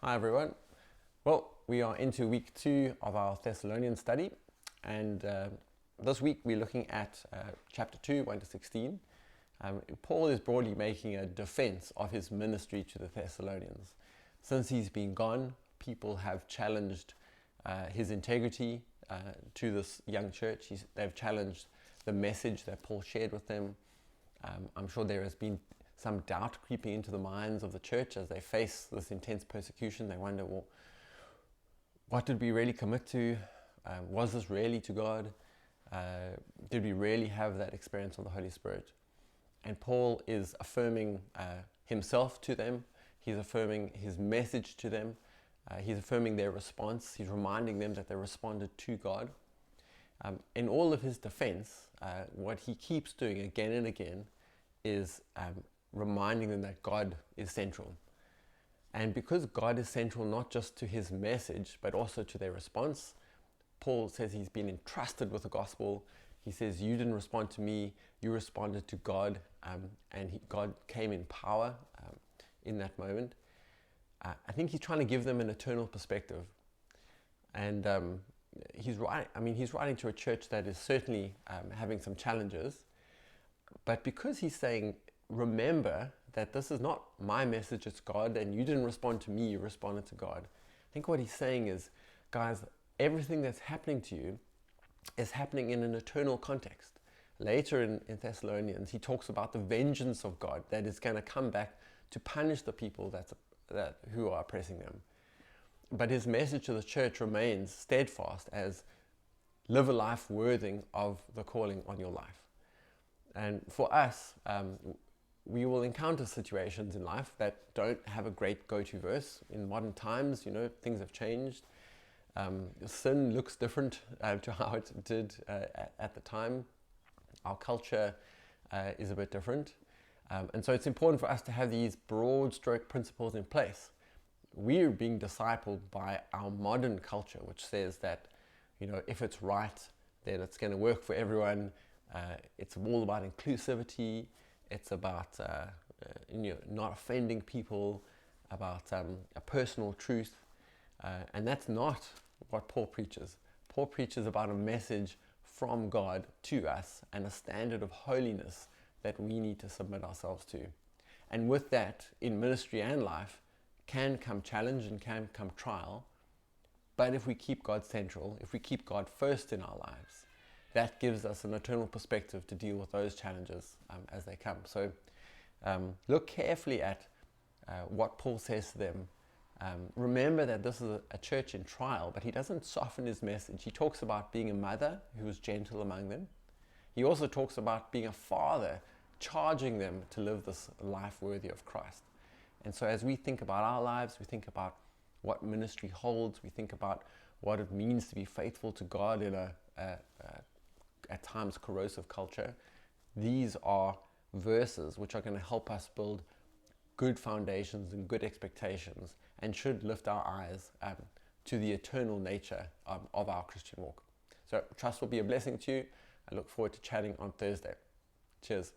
Hi everyone. Well, we are into week 2 of our Thessalonians study, and this week we're looking at chapter 2, 1 to 16. Paul is broadly making a defense of his ministry to the Thessalonians. Since he's been gone, people have challenged his integrity to this young church. They've challenged the message that Paul shared with them. I'm sure there has been some doubt creeping into the minds of the church as they face this intense persecution. They wonder, well, what did we really commit to? Was this really to God? Did we really have that experience of the Holy Spirit? And Paul is affirming himself to them. He's affirming his message to them. He's affirming their response. He's reminding them that they responded to God. In all of his defense, what he keeps doing again and again is reminding them that God is central. And because God is central not just to his message, but also to their response, Paul says he's been entrusted with the gospel. He says, you didn't respond to me, you responded to God, and God came in power in that moment. I think he's trying to give them an eternal perspective. And he's writing to a church that is certainly having some challenges, but because he's saying, remember that this is not my message, it's God, and you didn't respond to me, you responded to God. I think what he's saying is, guys, everything that's happening to you is happening in an eternal context. Later in Thessalonians, he talks about the vengeance of God that is going to come back to punish the people who are oppressing them. But his message to the church remains steadfast as live a life worthy of the calling on your life. And for us, we will encounter situations in life that don't have a great go-to verse. In modern times, things have changed. Sin looks different to how it did at the time. Our culture is a bit different. And so it's important for us to have these broad stroke principles in place. We're being discipled by our modern culture, which says that, if it's right, then it's going to work for everyone. It's all about inclusivity. It's about not offending people, about a personal truth. And that's not what Paul preaches. Paul preaches about a message from God to us and a standard of holiness that we need to submit ourselves to. And with that, in ministry and life, can come challenge and can come trial. But if we keep God central, if we keep God first in our lives, that gives us an eternal perspective to deal with those challenges as they come. So look carefully at what Paul says to them. Remember that this is a church in trial, but he doesn't soften his message. He talks about being a mother who was gentle among them. He also talks about being a father, charging them to live this life worthy of Christ. And so as we think about our lives, we think about what ministry holds, we think about what it means to be faithful to God in a at times corrosive culture. These are verses which are going to help us build good foundations and good expectations and should lift our eyes to the eternal nature of our Christian walk. So trust will be a blessing to you. I look forward to chatting on Thursday. Cheers.